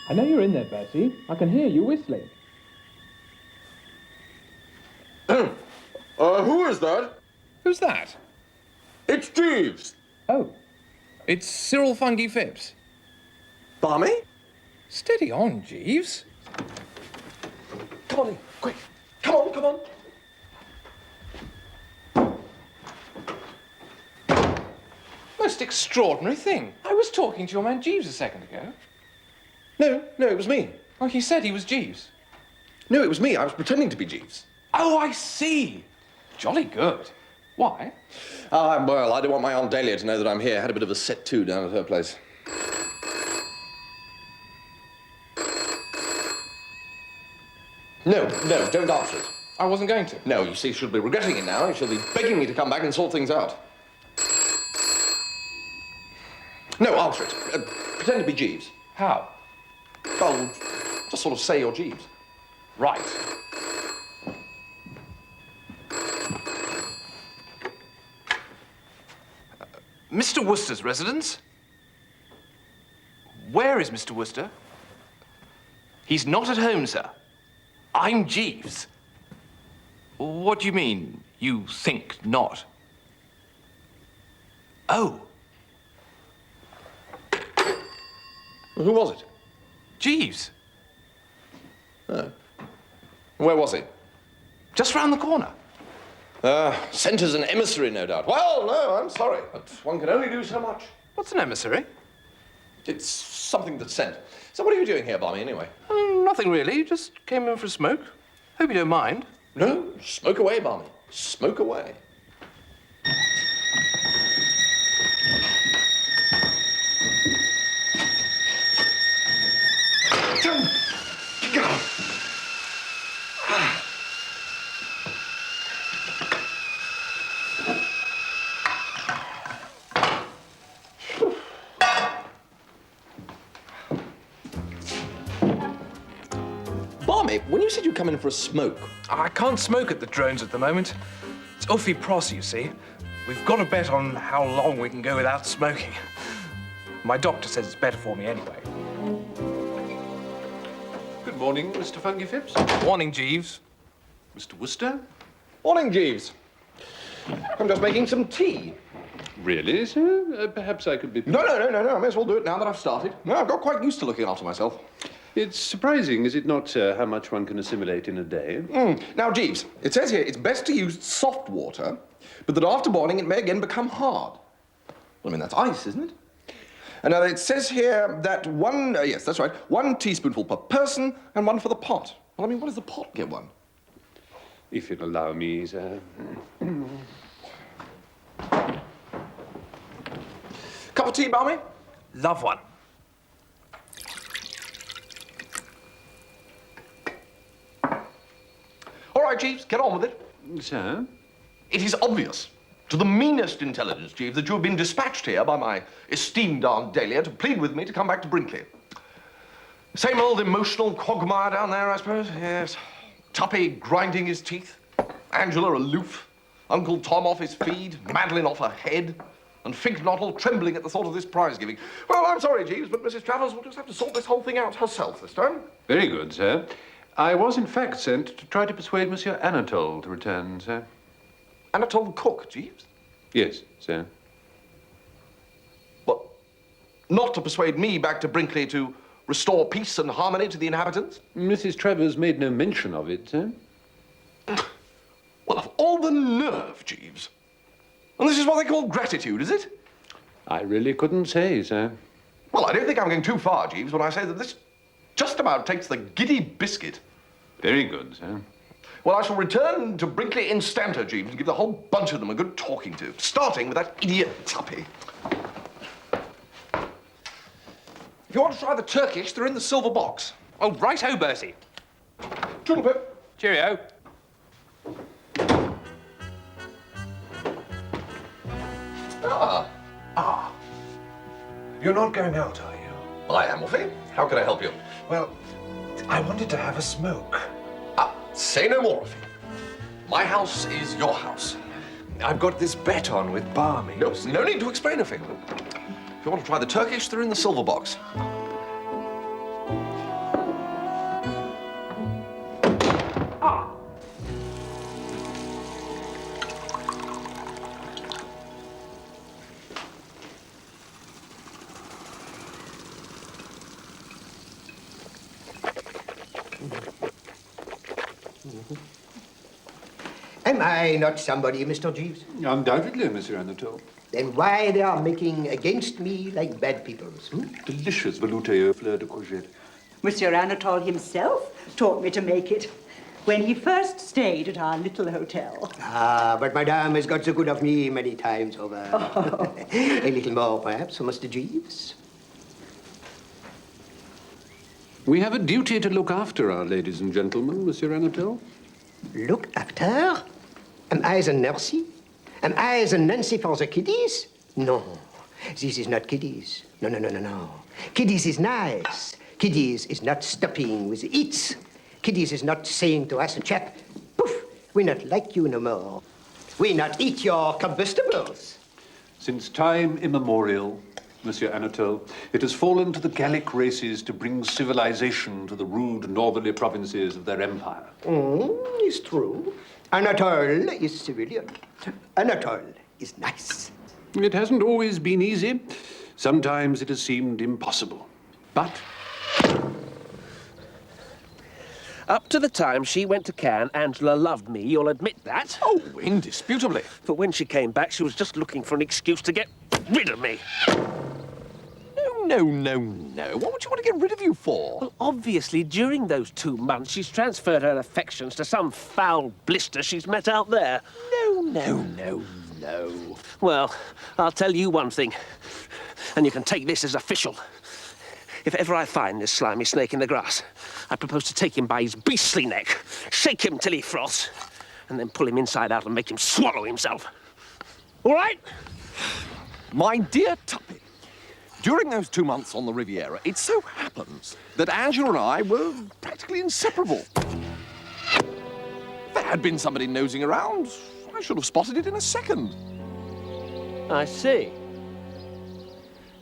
I know you're in there, Bertie. I can hear you whistling. Who is that? Who's that? It's Jeeves. Oh. It's Cyril Funky Phipps. Barmy? Steady on, Jeeves. Come on in, quick. Come on, come on. Most extraordinary thing. I was talking to your man Jeeves a second ago. No, it was me. Oh, he said he was Jeeves. No, it was me. I was pretending to be Jeeves. Oh, I see. Jolly good. Why? Well, I don't want my Aunt Dahlia to know that I'm here. I had a bit of a set to down at her place. No, don't answer it. I wasn't going to. No, you see, she'll be regretting it now. She'll be begging me to come back and sort things out. No, answer it. Pretend to be Jeeves. How? Well, just sort of say you're Jeeves. Right. Mr. Wooster's residence? Where is Mr. Wooster? He's not at home, sir. I'm Jeeves. What do you mean, you think not? Oh. Who was it? Jeeves. Oh. Where was he? Just round the corner. Sent as an emissary, no doubt. Well, no, I'm sorry, but one can only do so much. What's an emissary? It's something that's sent. So what are you doing here, Barmy, anyway? Nothing really. Just came in for a smoke. Hope you don't mind. No, smoke away, Barmy. Smoke away. Barmy, when you said you'd come in for a smoke... I can't smoke at the drones at the moment. It's awfully pros, you see. We've got to bet on how long we can go without smoking. My doctor says it's better for me anyway. Good morning, Mr. Funky Phipps. Morning, Jeeves. Mr. Wooster? Morning, Jeeves. I'm just making some tea. Really, sir? Perhaps I could be... No. I may as well do it now that I've started. No, I've got quite used to looking after myself. It's surprising, is it not, sir, how much one can assimilate in a day? Now, Jeeves, it says here it's best to use soft water, but that after boiling it may again become hard. Well, I mean, that's ice, isn't it? And now it says here that yes, that's right, 1 teaspoonful per person and 1 for the pot. Well, I mean, what does the pot get one? If you'll allow me, sir. Cup of tea, Barmy? Love one. All right, Jeeves, get on with it. Sir? It is obvious to the meanest intelligence, Jeeves, that you have been dispatched here by my esteemed Aunt Dahlia to plead with me to come back to Brinkley. Same old emotional quagmire down there, I suppose. Yes. Tuppy grinding his teeth, Angela aloof, Uncle Tom off his feed, Madeline off her head, and Fink-Nottle trembling at the thought of this prize giving. Well, I'm sorry, Jeeves, but Mrs. Travers will just have to sort this whole thing out herself this time. Very good, sir. I was, in fact, sent to try to persuade Monsieur Anatole to return, sir. Anatole the cook, Jeeves? Yes, sir. What? Not to persuade me back to Brinkley to restore peace and harmony to the inhabitants? Mrs. Travers made no mention of it, sir. Well, of all the nerve, Jeeves. And this is what they call gratitude, is it? I really couldn't say, sir. Well, I don't think I'm going too far, Jeeves, when I say that this just about takes the giddy biscuit. Very good, sir. Well, I shall return to Brinkley instanter, Jeeves, and give the whole bunch of them a good talking to, starting with that idiot Tuppy. If you want to try the Turkish, they're in the silver box. Oh, right-ho, Bertie. Toodle-pip. Cheerio. You're not going out, are you? I am, Wolfie. How can I help you? Well, I wanted to have a smoke. Say no more, Wolfie. My house is your house. I've got this bet on with Barmy. No need to explain a thing. If you want to try the Turkish, they're in the silver box. Am I not somebody, Mr. Jeeves? Undoubtedly, Monsieur Anatole. Then why they are making against me like bad peoples? Delicious velouté fleur de courgette. Monsieur Anatole himself taught me to make it when he first stayed at our little hotel. Ah, but Madame has got so good of me many times over. Oh. A little more, perhaps, for Mr. Jeeves? We have a duty to look after our ladies and gentlemen, Monsieur Anatole. Look after? Am I the nursey? Am I the Nancy for the kiddies? No, this is not kiddies. No, no, no, no, no. Kiddies is nice. Kiddies is not stopping with the eats. Kiddies is not saying to us, a chap, poof, we not like you no more. We not eat your combustibles. Since time immemorial, Monsieur Anatole, it has fallen to the Gallic races to bring civilization to the rude northerly provinces of their empire. It's true. Anatole is civilian. Anatole is nice. It hasn't always been easy. Sometimes it has seemed impossible. But up to the time she went to Cannes, Angela loved me, you'll admit that. Oh, indisputably. But when she came back, she was just looking for an excuse to get rid of me. No, no, no. What would you want to get rid of you for? Well, obviously, during those 2 months, she's transferred her affections to some foul blister she's met out there. No, no, no, no. Well, I'll tell you one thing, and you can take this as official. If ever I find this slimy snake in the grass, I propose to take him by his beastly neck, shake him till he froths, and then pull him inside out and make him swallow himself. All right? My dear Tuppy, during those 2 months on the Riviera, it so happens that Angela and I were practically inseparable. If there had been somebody nosing around, I should have spotted it in a second. I see.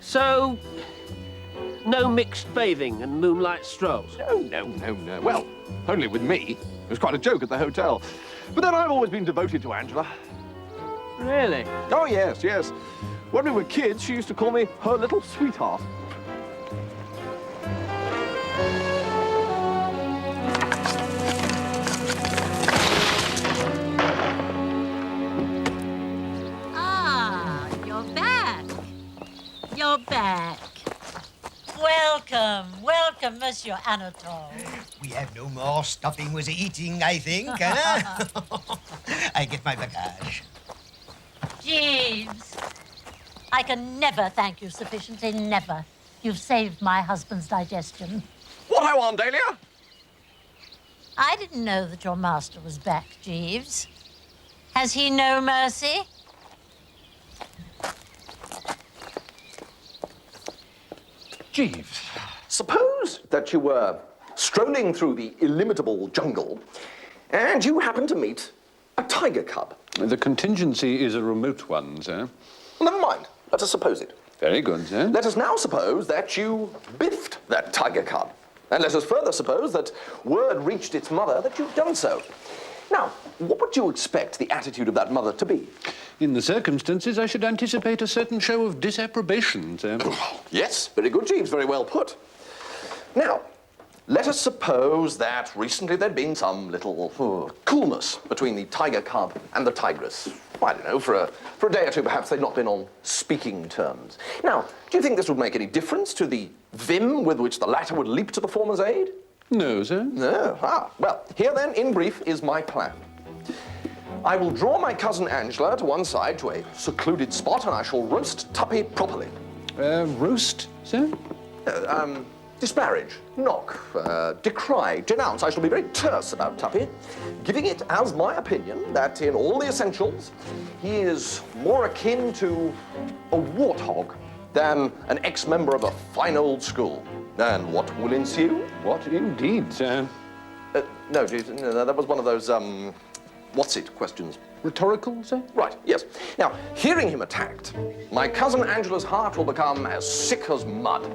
So, no mixed bathing and moonlight strolls? No, no, no, no. Well, only with me. It was quite a joke at the hotel. But then I've always been devoted to Angela. Really? Oh, yes, yes. When we were kids, she used to call me her little sweetheart. Ah, you're back. You're back. Welcome, welcome, Monsieur Anatole. We have no more stopping with the eating, I think, huh? I get my bagage. Jeeves, I can never thank you sufficiently, never. You've saved my husband's digestion. What I want, Dahlia? I didn't know that your master was back, Jeeves. Has he no mercy? Jeeves, suppose that you were strolling through the illimitable jungle and you happened to meet a tiger cub. the contingency is a remote one, sir. Well, never mind. Let us suppose it. Very good, sir. Let us now suppose that you biffed that tiger cub. And let us further suppose that word reached its mother that you've done so. Now, what would you expect the attitude of that mother to be? In the circumstances, I should anticipate a certain show of disapprobation, sir. Yes, very good, Jeeves. Very well put. Now, let us suppose that recently there'd been some little coolness between the tiger cub and the tigress. I don't know, for a day or two, perhaps they'd not been on speaking terms. Now, do you think this would make any difference to the vim with which the latter would leap to the former's aid? No, sir. No. Ah, well, here then, in brief, is my plan. I will draw my cousin Angela to one side to a secluded spot, and I shall roast Tuppy properly. Roast, sir? Disparage, knock, decry, denounce. I shall be very terse about Tuppy, giving it as my opinion that in all the essentials, he is more akin to a warthog than an ex-member of a fine old school. And what will ensue? What indeed, sir? No, that was one of those, what's-it questions. Rhetorical, sir? Right, yes. Now, hearing him attacked, my cousin Angela's heart will become as sick as mud.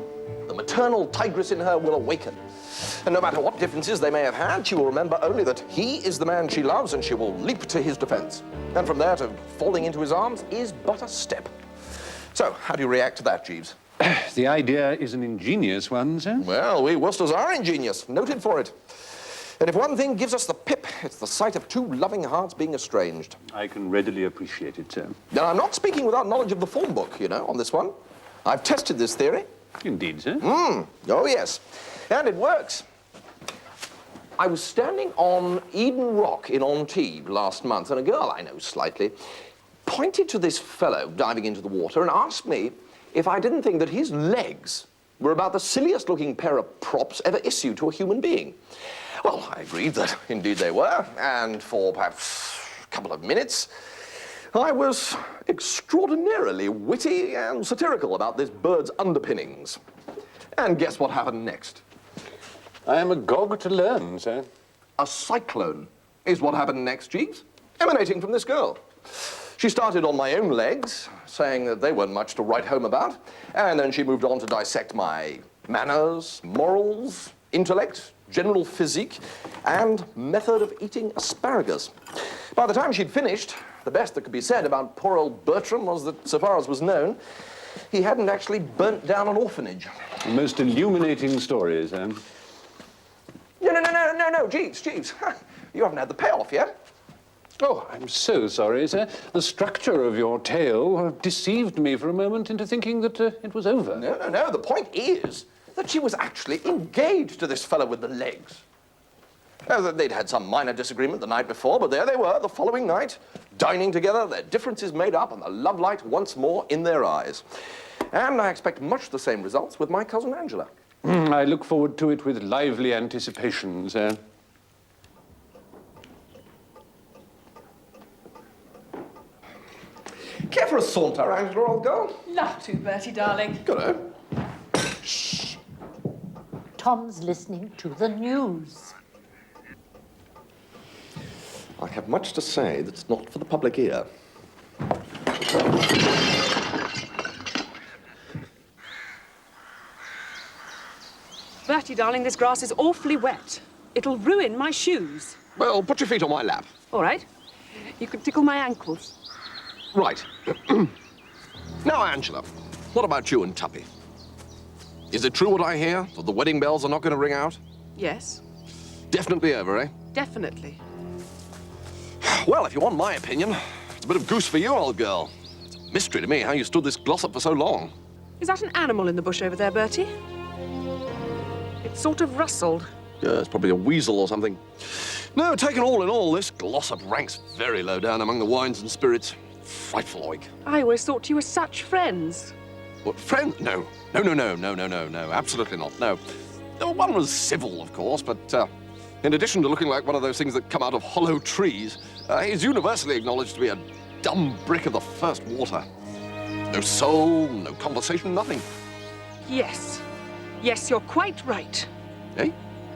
The maternal tigress in her will awaken. And no matter what differences they may have had, she will remember only that he is the man she loves, and she will leap to his defense. And from there to falling into his arms is but a step. So, how do you react to that, Jeeves? The idea is an ingenious one, sir. Well, we Woosters are ingenious, noted for it. And if one thing gives us the pip, it's the sight of two loving hearts being estranged. I can readily appreciate it, sir. Now, I'm not speaking without knowledge of the form book, you know, on this one. I've tested this theory. Indeed, sir. Oh, yes. And it works. I was standing on Eden Rock in Antibes last month, and a girl I know slightly pointed to this fellow diving into the water and asked me if I didn't think that his legs were about the silliest looking pair of props ever issued to a human being. Well, I agreed that indeed they were, and for perhaps a couple of minutes, I was extraordinarily witty and satirical about this bird's underpinnings. And guess what happened next? I am agog to learn, sir. A cyclone is what happened next, Jeeves, emanating from this girl. She started on my own legs, saying that they weren't much to write home about, and then she moved on to dissect my manners, morals, intellect, general physique, and method of eating asparagus. By the time she'd finished, the best that could be said about poor old Bertram was that, so far as was known, he hadn't actually burnt down an orphanage. The most illuminating stories, eh? No, Jeeves. You haven't had the payoff yet. Oh, I'm so sorry, sir. The structure of your tale deceived me for a moment into thinking that it was over. No. The point is that she was actually engaged to this fellow with the legs. They'd had some minor disagreement the night before, but there they were the following night, dining together, their differences made up, and the love light once more in their eyes. And I expect much the same results with my cousin Angela. I look forward to it with lively anticipation, sir. Care for a saunter, Angela, old girl? Love to, Bertie, darling. Good. Tom's listening to the news. I have much to say that's not for the public ear. Bertie, darling, this grass is awfully wet. It'll ruin my shoes. Well, put your feet on my lap. All right. You can tickle my ankles. Right. Now, Angela, what about you and Tuppy? Is it true what I hear, that the wedding bells are not going to ring out? Yes, Definitely over, eh? definitely. Well, if you want my opinion, it's a bit of goose for you, old girl. It's a mystery to me how you stood this Glossop for so long. Is that an animal in the bush over there, Bertie? It sort of rustled. Yeah, it's probably a weasel or something. No, taken all in all, this Glossop ranks very low down among the wines and spirits. Frightful oik. I always thought you were such friends. What, friend? No, absolutely not, no. One was civil, of course, but in addition to looking like one of those things that come out of hollow trees, he's universally acknowledged to be a dumb brick of the first water. No soul, no conversation, nothing. Yes, you're quite right. Eh?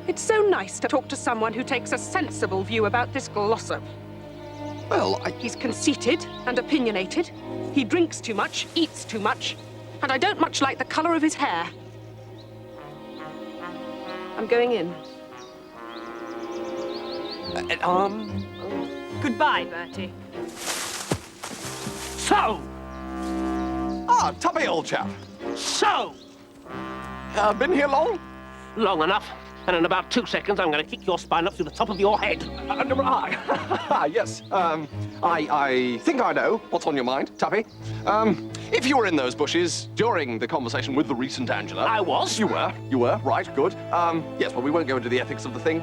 It's so nice to talk to someone who takes a sensible view about this Glossop. Well, He's conceited and opinionated. He drinks too much, eats too much, and I don't much like the colour of his hair. I'm going in. Goodbye, Bertie. So! Ah, Tuppy, old chap. So! Been here long? Long enough. And in about 2 seconds, I'm going to kick your spine up through the top of your head. Yes. I think I know what's on your mind, Tuppy. If you were in those bushes during the conversation with the recent Angela... I was. You were, right, good. Yes, well, we won't go into the ethics of the thing.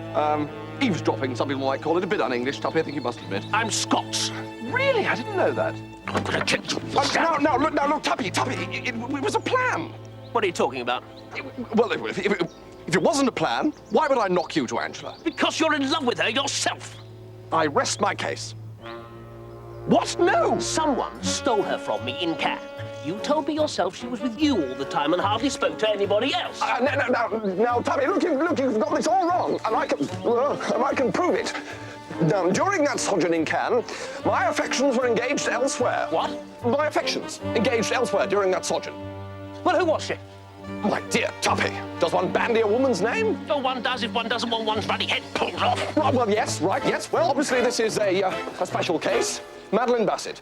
Eavesdropping, some people might call it, a bit un-English, Tuppy, I think you must admit. I'm Scots. Really? I didn't know that. I'm going to kick you. Look, Tuppy, it was a plan. What are you talking about? Well, if it wasn't a plan, why would I knock you to Angela? Because you're in love with her yourself. I rest my case. What? No! Someone stole her from me in Cannes. You told me yourself she was with you all the time and hardly spoke to anybody else. Now, Tuppy, look, you've got this all wrong, and I can prove it. Now, during that sojourn in Cannes, my affections were engaged elsewhere. What? My affections engaged elsewhere during that sojourn. Well, who was she? My dear Tuppy, does one bandy a woman's name? Oh, one does if one doesn't want one's bloody head pulled off. Right, well, yes. Well, obviously this is a special case. Madeline Bassett.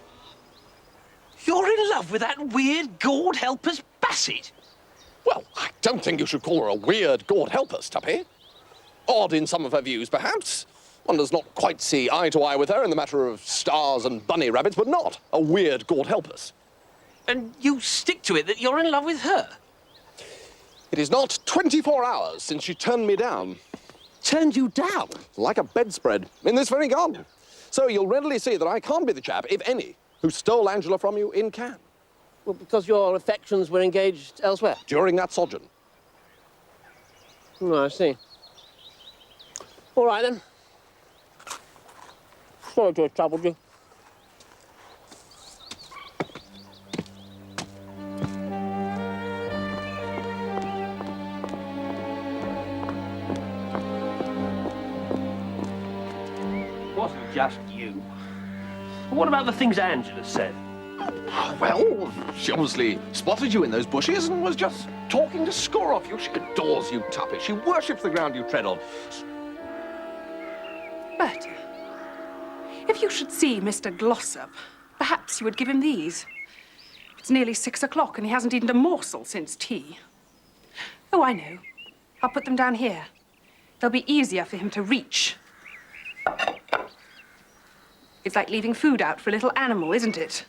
You're in love with that weird gourd helper's Bassett? Well, I don't think you should call her a weird gourd helper, Tuppy. Odd in some of her views, perhaps. One does not quite see eye to eye with her in the matter of stars and bunny rabbits, but not a weird, God help us. And you stick to it that you're in love with her? It is not 24 hours since she turned me down. Turned you down? Like a bedspread, in this very garden. So you'll readily see that I can't be the chap, if any, who stole Angela from you in Cannes. Well, because your affections were engaged elsewhere? During that sojourn. Oh, I see. All right, then. Sorry to have troubled you. Wasn't just you. What about the things Angela said? Well, she obviously spotted you in those bushes and was just talking to score off you. She adores you, Tuppy. She worships the ground you tread on. Bertie, if you should see Mr. Glossop, perhaps you would give him these. It's nearly 6 o'clock and he hasn't eaten a morsel since tea. Oh, I know. I'll put them down here. They'll be easier for him to reach. It's like leaving food out for a little animal, isn't it?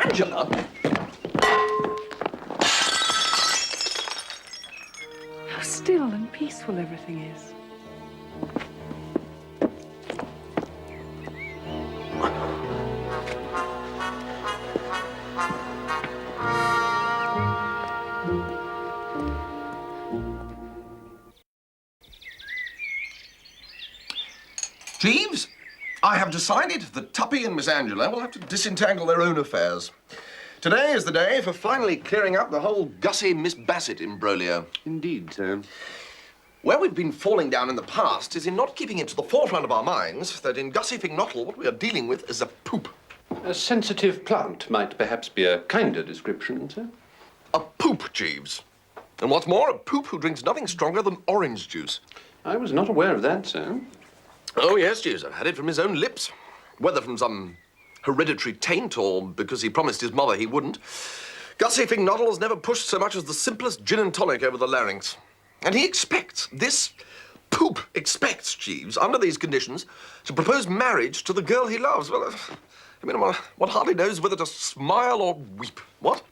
Angela? How still and peaceful everything is. Jeeves, I have decided that Tuppy and Miss Angela will have to disentangle their own affairs. Today is the day for finally clearing up the whole Gussie-Miss Bassett imbroglio. Indeed, sir. Where we've been falling down in the past is in not keeping it to the forefront of our minds that in Gussie Fink-Nottle what we are dealing with is a poop. A sensitive plant might perhaps be a kinder description, sir. A poop, Jeeves. And what's more, a poop who drinks nothing stronger than orange juice. I was not aware of that, sir. Oh, yes, Jeeves, I've had it from his own lips. Whether from some hereditary taint or because he promised his mother he wouldn't, Gussie Fink-Nottle has never pushed so much as the simplest gin and tonic over the larynx. And he expects, this poop expects, Jeeves, under these conditions, to propose marriage to the girl he loves. Well, I mean, one hardly knows whether to smile or weep. What?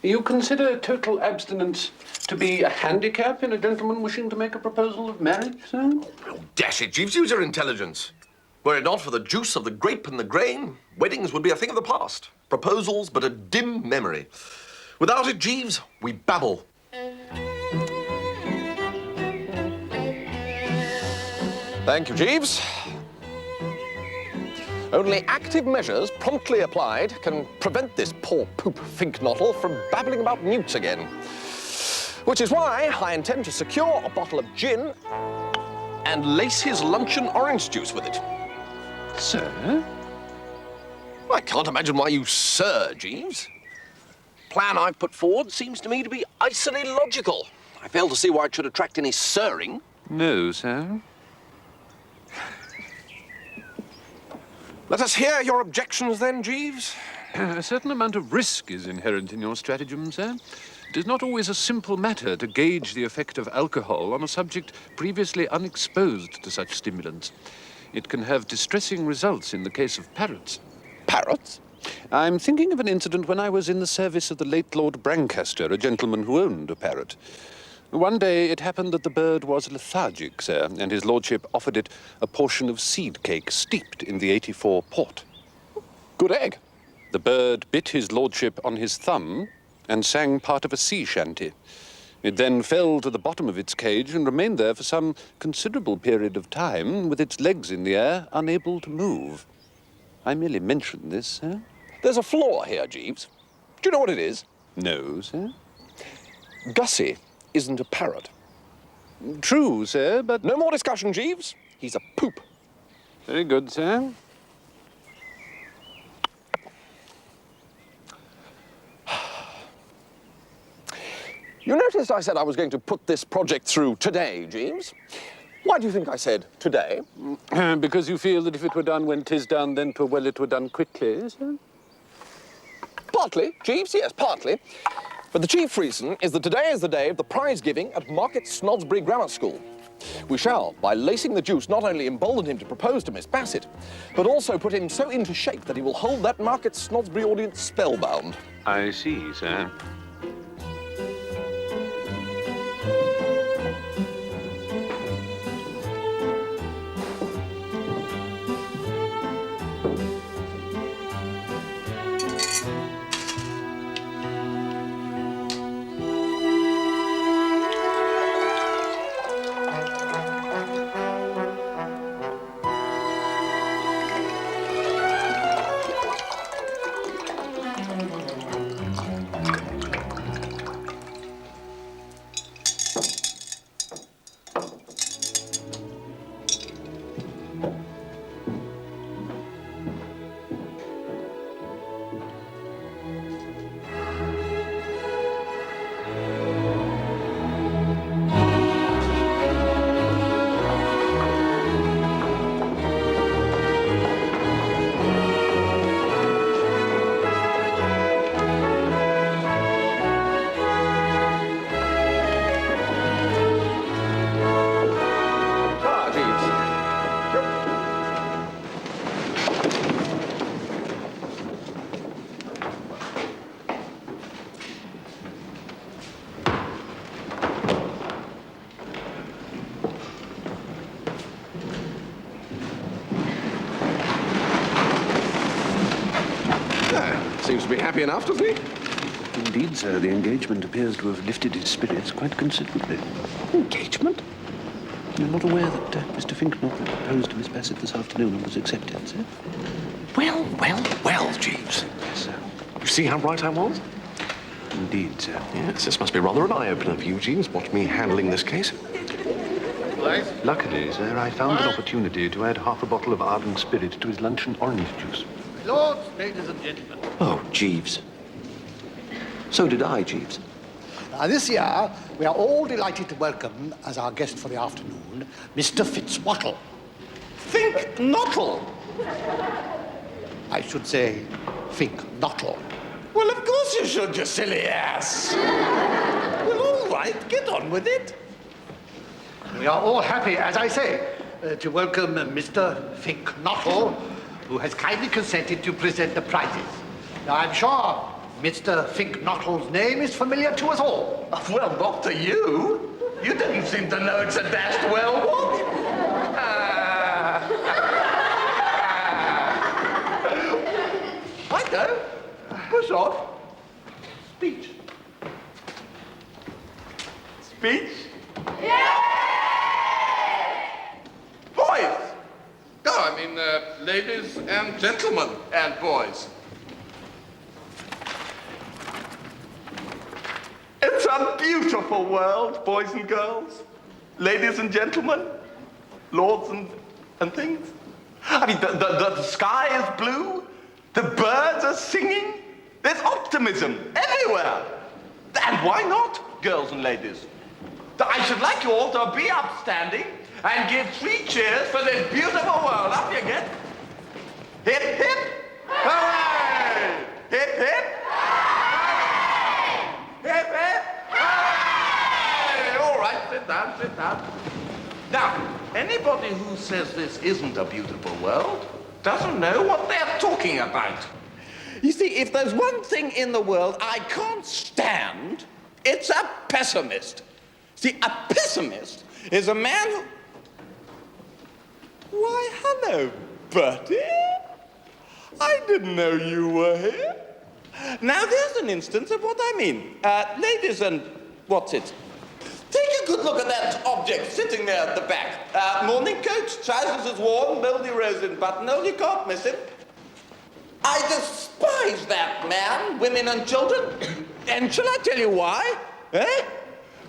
You consider total abstinence to be a handicap in a gentleman wishing to make a proposal of marriage, sir? Oh, dash it, Jeeves, use your intelligence. Were it not for the juice of the grape and the grain, weddings would be a thing of the past. Proposals but a dim memory. Without it, Jeeves, we babble. Thank you, Jeeves. Only active measures promptly applied can prevent this poor poop Fink-Nottle from babbling about newts again. Which is why I intend to secure a bottle of gin and lace his luncheon orange juice with it. Sir? I can't imagine why you sir, Jeeves. Plan I've put forward seems to me to be icily logical. I fail to see why it should attract any sirring. No, sir. Let us hear your objections then, Jeeves. A certain amount of risk is inherent in your stratagem, sir. It is not always a simple matter to gauge the effect of alcohol on a subject previously unexposed to such stimulants. It can have distressing results in the case of parrots. Parrots? I'm thinking of an incident when I was in the service of the late Lord Brancaster, a gentleman who owned a parrot. One day it happened that the bird was lethargic, sir, and his lordship offered it a portion of seed cake steeped in the 84 port. Good egg. The bird bit his lordship on his thumb and sang part of a sea shanty. It then fell to the bottom of its cage and remained there for some considerable period of time, with its legs in the air, unable to move. I merely mention this, sir. There's a flaw here, Jeeves. Do you know what it is? No, sir. Gussie isn't a parrot. True, sir, but... No more discussion, Jeeves. He's a poop. Very good, sir. You noticed I said I was going to put this project through today, Jeeves? Why do you think I said today? Because you feel that if it were done when 'tis done, then 'twere well it were done quickly, sir? Partly, Jeeves, yes, partly. But the chief reason is that today is the day of the prize giving at Market Snodsbury Grammar School. We shall, by lacing the juice, not only embolden him to propose to Miss Bassett, but also put him so into shape that he will hold that Market Snodsbury audience spellbound. I see, sir. Seems to be happy enough, doesn't he? Indeed, sir, the engagement appears to have lifted his spirits quite considerably. Engagement? You're not aware that Mr. Fink-Nottle proposed to Miss Bassett this afternoon and was accepted, sir? Well, Jeeves. Yes, sir. You see how right I was? Indeed, sir. Yes, this must be rather an eye-opener for you, Jeeves. Watch me handling this case. Luckily, sir, I found an opportunity to add half a bottle of ardent spirit to his luncheon orange juice. Lords, ladies and gentlemen. Oh, Jeeves. So did I, Jeeves. This year, we are all delighted to welcome, as our guest for the afternoon, Mr. Fitzwattle. Fink-Nottle? I should say, Fink-Nottle. Well, of course you should, you silly ass. Well, all right, get on with it. We are all happy, as I say, to welcome Mr. Fink-Nottle, who has kindly consented to present the prizes. Now, I'm sure Mr. Fink-Nottle's name is familiar to us all. Well, not to you. You didn't seem to know it so dashed well, what? I go. Push on. Speech. Speech? Boys! No, I mean, ladies and gentlemen and boys. It's a beautiful world, boys and girls, ladies and gentlemen, lords and things. I mean, the sky is blue, the birds are singing, there's optimism everywhere. And why not, girls and ladies? I should like you all to be upstanding and give 3 cheers for this beautiful world. Up you get. Hip, hip, hooray! Hip, hip. Hip, hip! Hooray! All right, sit down, sit down. Now, anybody who says this isn't a beautiful world doesn't know what they're talking about. You see, if there's one thing in the world I can't stand, it's a pessimist. See, a pessimist is a man who... Why, hello, Bertie. I didn't know you were here. Now, there's an instance of what I mean. Ladies and... what's it? Take a good look at that object sitting there at the back. Morning coat, trousers is worn, moldy rose in buttonhole, you can't miss him. I despise that man, women and children. And shall I tell you why? Eh?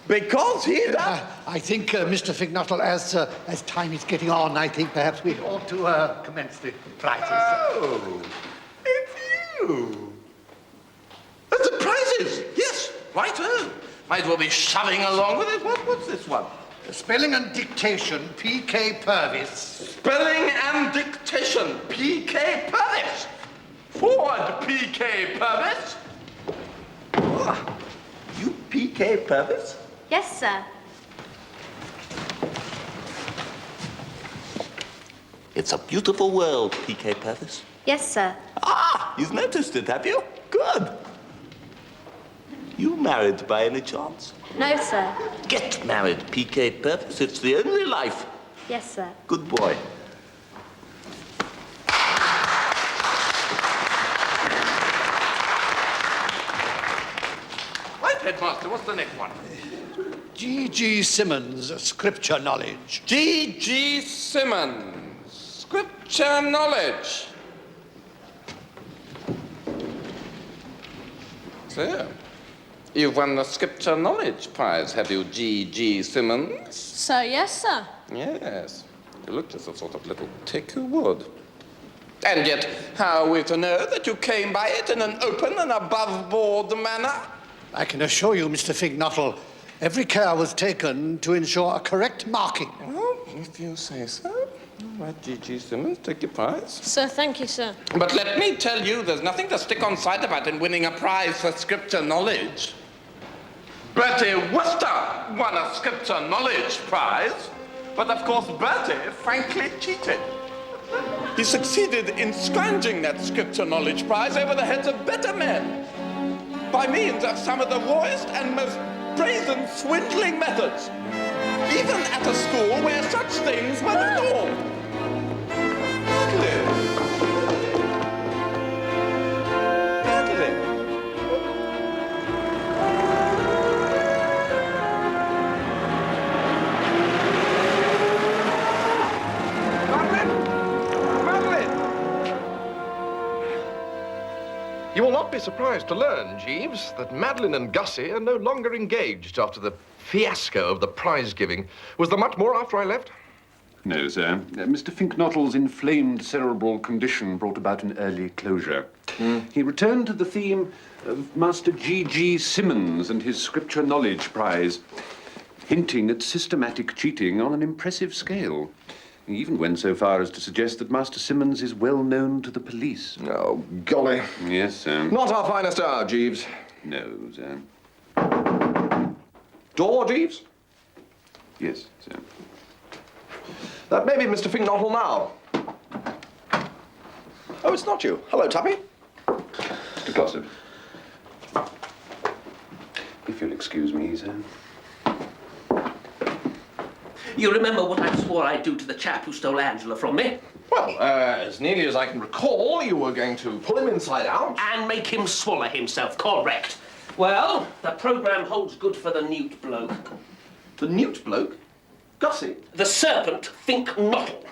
Because he's a... I think, Mr. Fink-Nottle, as time is getting on, I think perhaps we ought to commence the prizes. Oh, it's you. That's the prizes. Yes, righto. Might as well be shoving along with it. What's this one? Spelling and dictation, P.K. Purvis. Spelling and dictation, P.K. Purvis. Forward, P.K. Purvis. P.K. Purvis? Yes, sir. It's a beautiful world, P.K. Purvis. Yes, sir. Ah, you've noticed it, have you? Good. You married by any chance? No, sir. Get married, P.K. Purvis. It's the only life. Yes, sir. Good boy. Right, Headmaster, what's the next one? G.G. Simmons, scripture knowledge. G.G. Simmons, scripture knowledge. So, you've won the Scripture Knowledge Prize, have you, G.G. Simmons? So, yes, sir. Yes. You look just the sort of little tick who would. And yet, how are we to know that you came by it in an open and above-board manner? I can assure you, Mr. Fink-Nottle, every care was taken to ensure a correct marking. Well, if you say so. All right, G.G. Simmons, take your prize. Sir, thank you, sir. But let me tell you, there's nothing to stick on side about in winning a prize for scripture knowledge. Bertie Wooster won a scripture knowledge prize, but of course Bertie frankly cheated. He succeeded in scrounging that scripture knowledge prize over the heads of better men by means of some of the rawest and most brazen swindling methods, even at a school where such things were the norm. You will not be surprised to learn, Jeeves, that Madeline and Gussie are no longer engaged after the fiasco of the prize giving. Was there much more after I left? No, sir. Mr. Fink-Nottle's inflamed cerebral condition brought about an early closure. He returned to the theme of Master G.G. Simmons and his Scripture Knowledge Prize, hinting at systematic cheating on an impressive scale. He even went so far as to suggest that Master Simmons is well known to the police. Oh, golly. Yes, sir. Not our finest hour, Jeeves. No, sir. Door, Jeeves? Yes, sir. That may be Mr. Fink-Nottle now. Oh, it's not you. Hello, Tuppy. Mr. Glossop. If you'll excuse me, sir. You remember what I swore I'd do to the chap who stole Angela from me? Well, as nearly as I can recall, you were going to pull him inside out. And make him swallow himself, correct. Well, the programme holds good for the newt bloke. The newt bloke? Gussie? The serpent Fink-Nottle.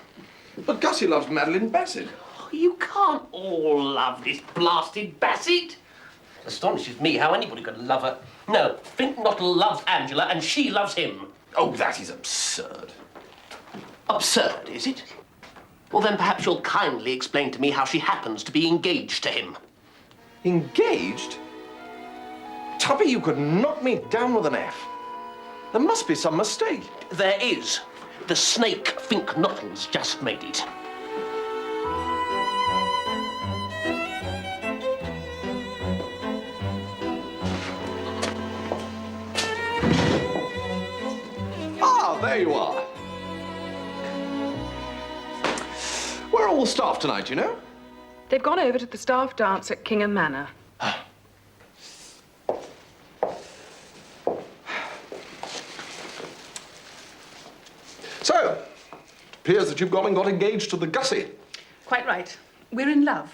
But Gussie loves Madeline Bassett. You can't all love this blasted Bassett. It astonishes me how anybody could love her. No, Fink-Nottle loves Angela and she loves him. Oh, that is absurd. Absurd, is it? Well, then perhaps you'll kindly explain to me how she happens to be engaged to him. Engaged? Tuppy, you could knock me down with an F. There must be some mistake. There is. The snake Fink-Nottle's just made it. There you are. Where are all the staff tonight, you know? They've gone over to the staff dance at Kingham Manor. So, it appears that you've gone and got engaged to the Gussie. Quite right. We're in love.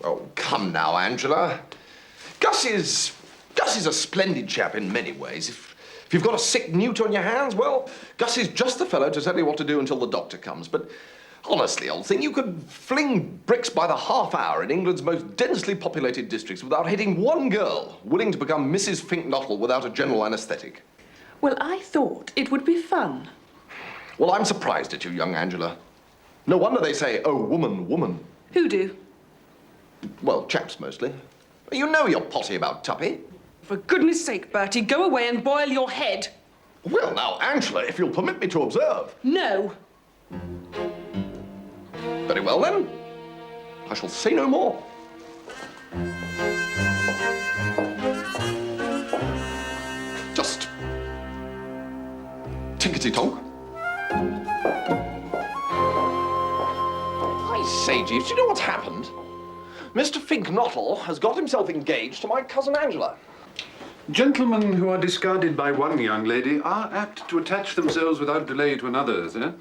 Oh, come now, Angela. Gussie's a splendid chap in many ways. If you've got a sick newt on your hands, well, Gussie's just the fellow to tell you what to do until the doctor comes. But honestly, old thing, you could fling bricks by the half hour in England's most densely populated districts without hitting one girl willing to become Mrs. Fink-Nottle without a general anaesthetic. Well, I thought it would be fun. Well, I'm surprised at you, young Angela. No wonder they say, oh, woman, woman. Who do? Well, chaps mostly. You know you're potty about Tuppy. For goodness sake, Bertie, go away and boil your head. Well, now, Angela, if you'll permit me to observe. No. Very well, then. I shall say no more. Tickety-tonk. I say, Jeeves, do you know what's happened? Mr. Fink-Nottle has got himself engaged to my cousin Angela. Gentlemen who are discarded by one young lady are apt to attach themselves without delay to another, sir.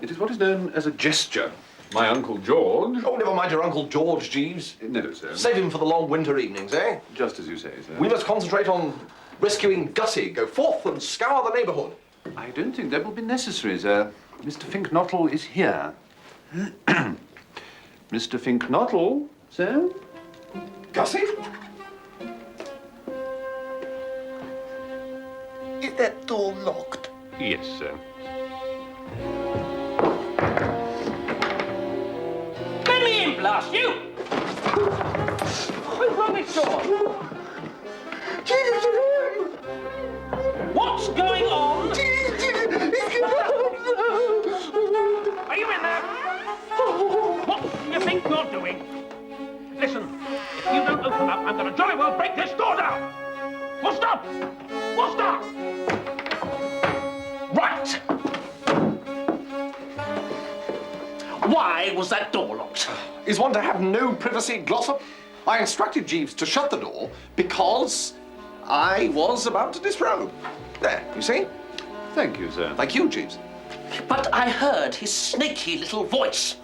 It is what is known as a gesture. My Uncle George... Oh, never mind your Uncle George, Jeeves. No, sir. Save him for the long winter evenings, eh? Just as you say, sir. We must concentrate on rescuing Gussie. Go forth and scour the neighbourhood. I don't think that will be necessary, sir. Mr. Fink-Nottle is here. Mr. Fink-Nottle, sir? Gussie? Is that door locked? Yes, sir. Let me in, blast you! Who's on this door? What's going on? Are you in there? What do you think you're doing? Listen, if you don't open up, I'm going to jolly well break this door down! Wooster! Wooster! Right! Why was that door locked? Is one to have no privacy, Glossop? I instructed Jeeves to shut the door because I was about to disrobe. There, you see? Thank you, sir. Thank you, Jeeves. But I heard his snaky little voice.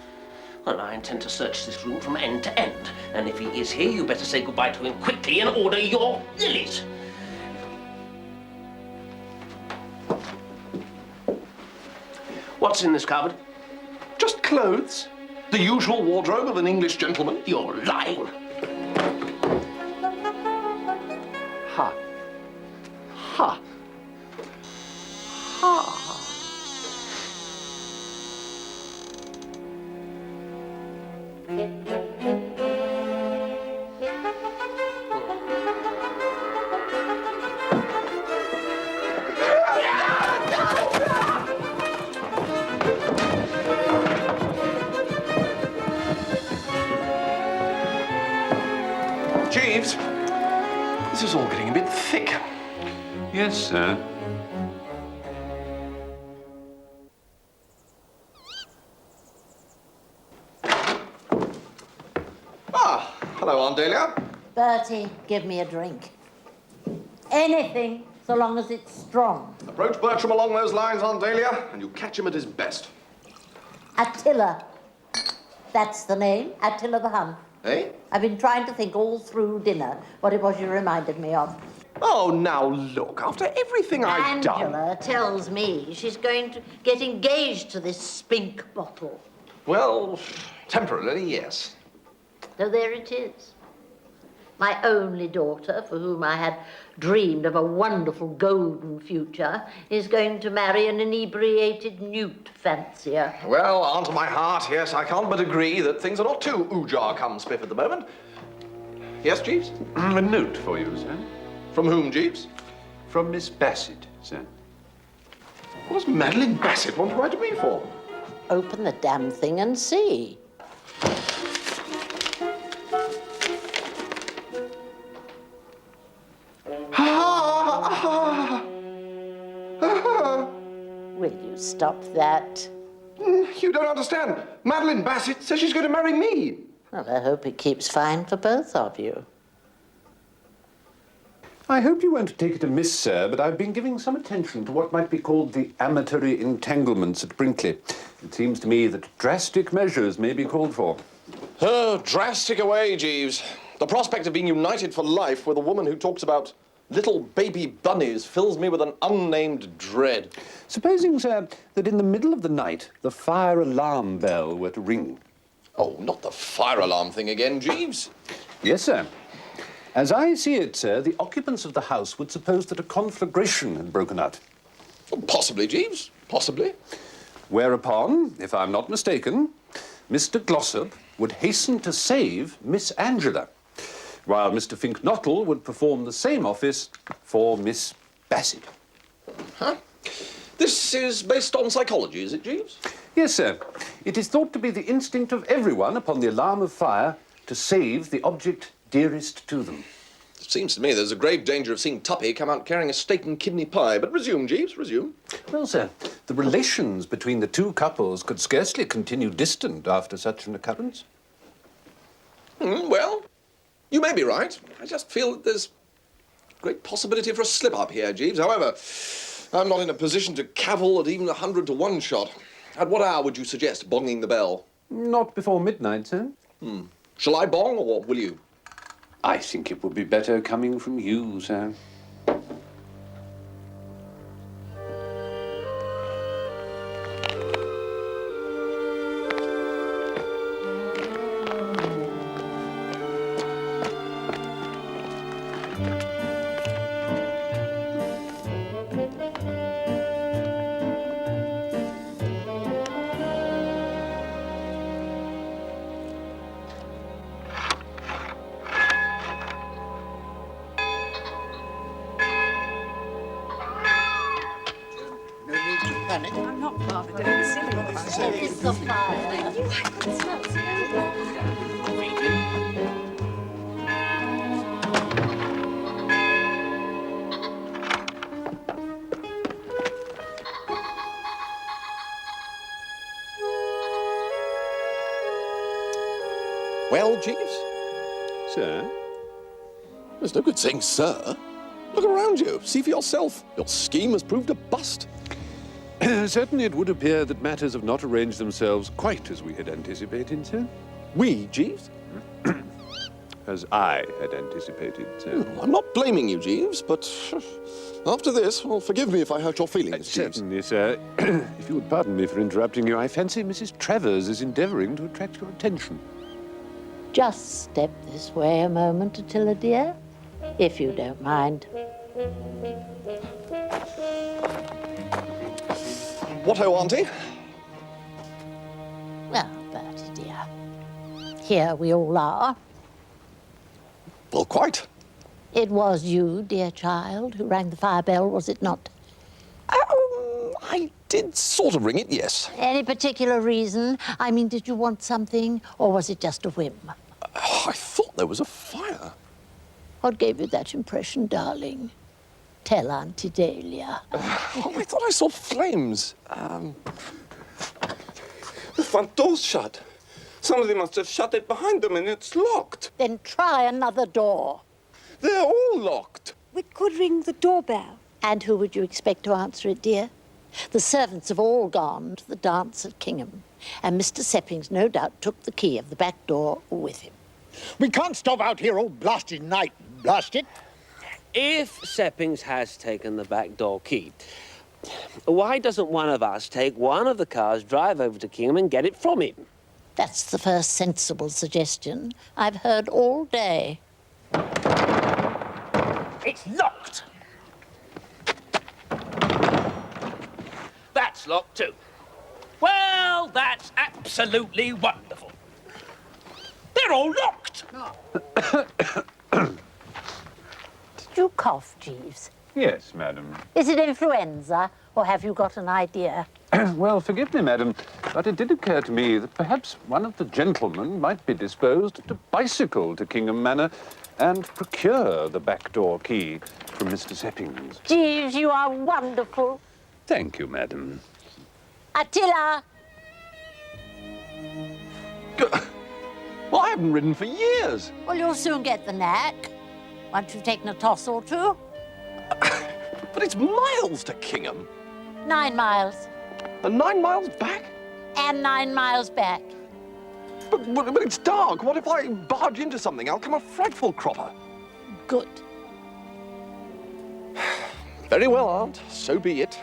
Well, I intend to search this room from end to end. And if he is here, you better say goodbye to him quickly and order your lilies. What's in this cupboard? Just clothes. The usual wardrobe of an English gentleman. You're lying. Ha. Ha. Ha. Jeeves, this is all getting a bit thick. Yes, sir. Ah, hello, Aunt Dahlia. Bertie, give me a drink. Anything, so long as it's strong. Approach Bertram along those lines, Aunt Dahlia, and you catch him at his best. Attila. That's the name, Attila the Hun. Eh? I've been trying to think all through dinner what it was you reminded me of. Oh, now look, after everything I've done... Angela tells me she's going to get engaged to this spink bottle. Well, temporarily, yes. So there it is. My only daughter, for whom I had dreamed of a wonderful golden future, is going to marry an inebriated newt fancier. Well, Aunt of my heart, yes, I can't but agree that things are not too oojar come spiff at the moment. Yes, Jeeves? A note for you, sir. From whom, Jeeves? From Miss Bassett, sir. What does Madeline Bassett want to write to me for? Open the damn thing and see. Will you stop that? You don't understand. Madeline Bassett says she's going to marry me. Well, I hope it keeps fine for both of you. I hope you won't take it amiss, sir, but I've been giving some attention to what might be called the amatory entanglements at Brinkley. It seems to me that drastic measures may be called for. Oh, drastic away, Jeeves. The prospect of being united for life with a woman who talks about little baby bunnies fills me with an unnamed dread. Supposing, sir, that in the middle of the night the fire alarm bell were to ring. Oh, not the fire alarm thing again, Jeeves. Yes, sir. As I see it, sir, the occupants of the house would suppose that a conflagration had broken out. Oh, possibly, Jeeves, possibly. Whereupon, if I'm not mistaken, Mr. Glossop would hasten to save Miss Angela, while Mr. Fink-Nottle would perform the same office for Miss Bassett. Huh? This is based on psychology, is it, Jeeves? Yes, sir. It is thought to be the instinct of everyone upon the alarm of fire to save the object dearest to them. Seems to me there's a grave danger of seeing Tuppy come out carrying a steak and kidney pie. But resume, Jeeves, resume. Well, sir, the relations between the two couples could scarcely continue distant after such an occurrence. Well, you may be right. I just feel that there's great possibility for a slip-up here, Jeeves. However, I'm not in a position to cavil at even 100 to 1 shot. At what hour would you suggest bonging the bell? Not before midnight, sir. Shall I bong, or will you? I think it would be better coming from you, sir. I'm not bothered. It's silly. It's the fire. Well, Jeeves? Sir? There's no good saying sir. Look around you. See for yourself. Your scheme has proved a bust. Certainly it would appear that matters have not arranged themselves quite as we had anticipated, sir. We, Jeeves? As I had anticipated, sir. I'm not blaming you, Jeeves, but after this, well, forgive me if I hurt your feelings, Jeeves. Certainly, sir. If you would pardon me for interrupting you, I fancy Mrs. Travers is endeavouring to attract your attention. Just step this way a moment, Attila, dear, if you don't mind. What-ho, Auntie? Well, Bertie, dear, here we all are. Well, quite. It was you, dear child, who rang the fire bell, was it not? I did sort of ring it, yes. Any particular reason? I mean, did you want something, or was it just a whim? I thought there was a fire. What gave you that impression, darling? Tell Auntie Dahlia. I thought I saw flames. The front door's shut. Somebody must have shut it behind them and it's locked. Then try another door. They're all locked. We could ring the doorbell. And who would you expect to answer it, dear? The servants have all gone to the dance at Kingham, and Mr. Seppings no doubt took the key of the back door with him. We can't stop out here all blasted night, blast it. If Seppings has taken the back door key, why doesn't one of us take one of the cars, drive over to Kingham and get it from him? That's the first sensible suggestion I've heard all day. It's locked. That's locked too. Well, that's absolutely wonderful. They're all locked. Did you cough, Jeeves? Yes, madam. Is it influenza, or have you got an idea? Well, forgive me, madam, but it did occur to me that perhaps one of the gentlemen might be disposed to bicycle to Kingham Manor and procure the back door key from Mr. Seppings. Jeeves, you are wonderful. Thank you, madam. Attila! Well, I haven't ridden for years. Well, you'll soon get the knack, once you've taken a toss or two. But it's miles to Kingham. 9 miles. And 9 miles back? And 9 miles back. But it's dark. What if I barge into something? I'll come a frightful cropper. Good. Very well, Aunt. So be it.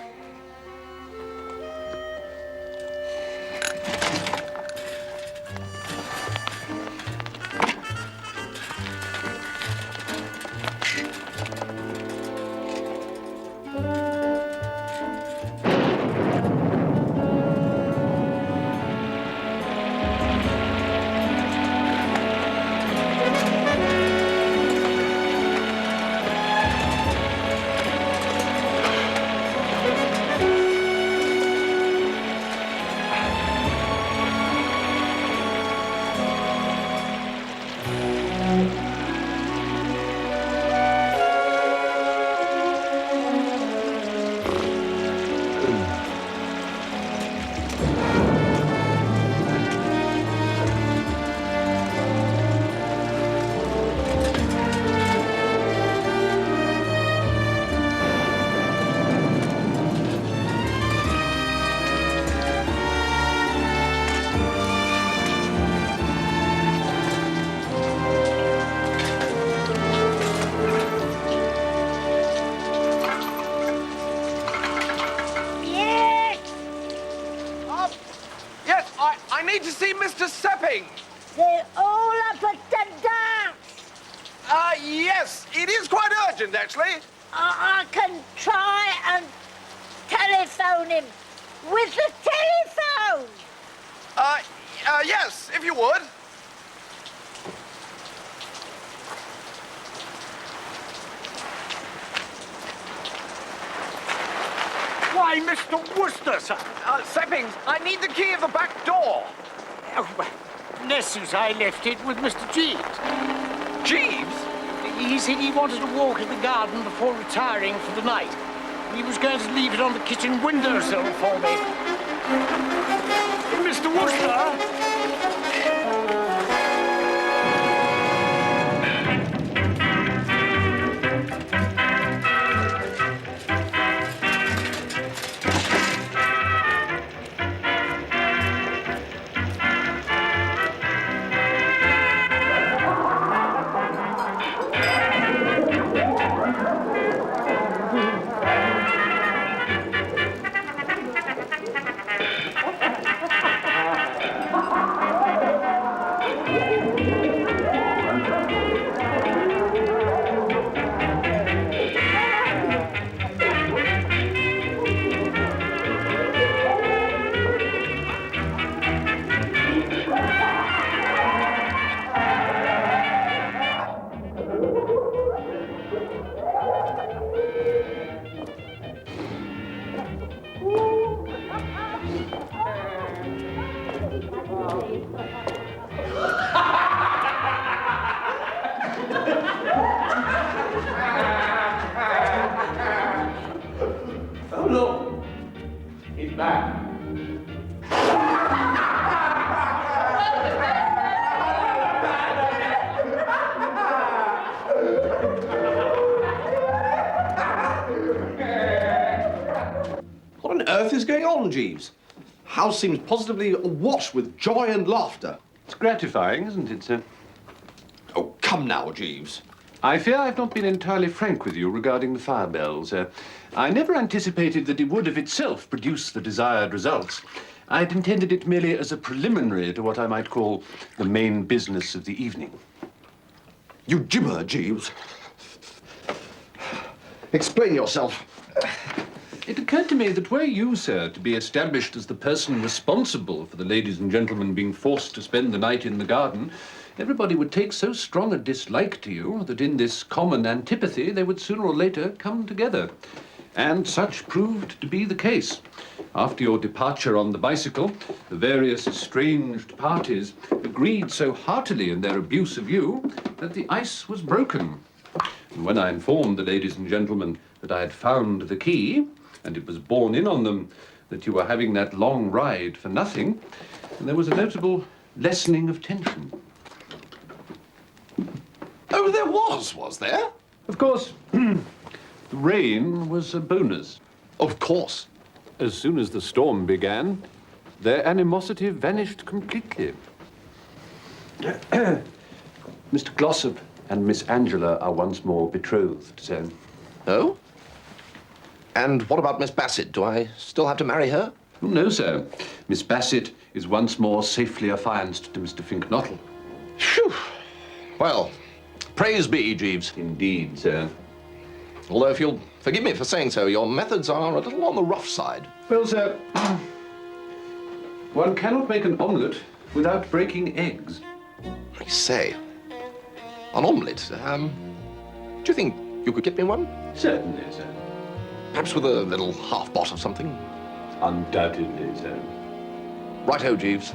actually. I can try and telephone him with the telephone. Yes, if you would. Why, Mr. Wooster, sir. Seppings, I need the key of the back door. Oh, well, Nessie's I left it with Mr. Jeeves. Jeeves? He said he wanted to walk in the garden before retiring for the night. He was going to leave it on the kitchen windowsill for me. Mr. Wooster? Oh, look. He's back. What on earth is going on, Jeeves? House seems positively awash with joy and laughter. It's gratifying, isn't it, sir? Oh, come now, Jeeves. I fear I've not been entirely frank with you regarding the fire bells. I never anticipated that it would of itself produce the desired results. I'd intended it merely as a preliminary to what I might call the main business of the evening. You gibber, Jeeves. Explain yourself. It occurred to me that were you, sir, to be established as the person responsible for the ladies and gentlemen being forced to spend the night in the garden, everybody would take so strong a dislike to you that in this common antipathy they would sooner or later come together. And such proved to be the case. After your departure on the bicycle, the various estranged parties agreed so heartily in their abuse of you that the ice was broken. And when I informed the ladies and gentlemen that I had found the key, and it was borne in on them that you were having that long ride for nothing, there was a notable lessening of tension. Oh, there was there? Of course, the rain was a bonus. Of course. As soon as the storm began, their animosity vanished completely. Mr. Glossop and Miss Angela are once more betrothed, sir. Oh? And what about Miss Bassett? Do I still have to marry her? Oh, no, sir. Miss Bassett is once more safely affianced to Mr. Fink-Nottle. Phew. Well, praise be, Jeeves. Indeed, sir. Although, if you'll forgive me for saying so, your methods are a little on the rough side. Well, sir, one cannot make an omelette without breaking eggs. I say, an omelette, do you think you could get me one? Certainly, sir. Perhaps with a little half-bot or something? Undoubtedly, sir. Righto, Jeeves.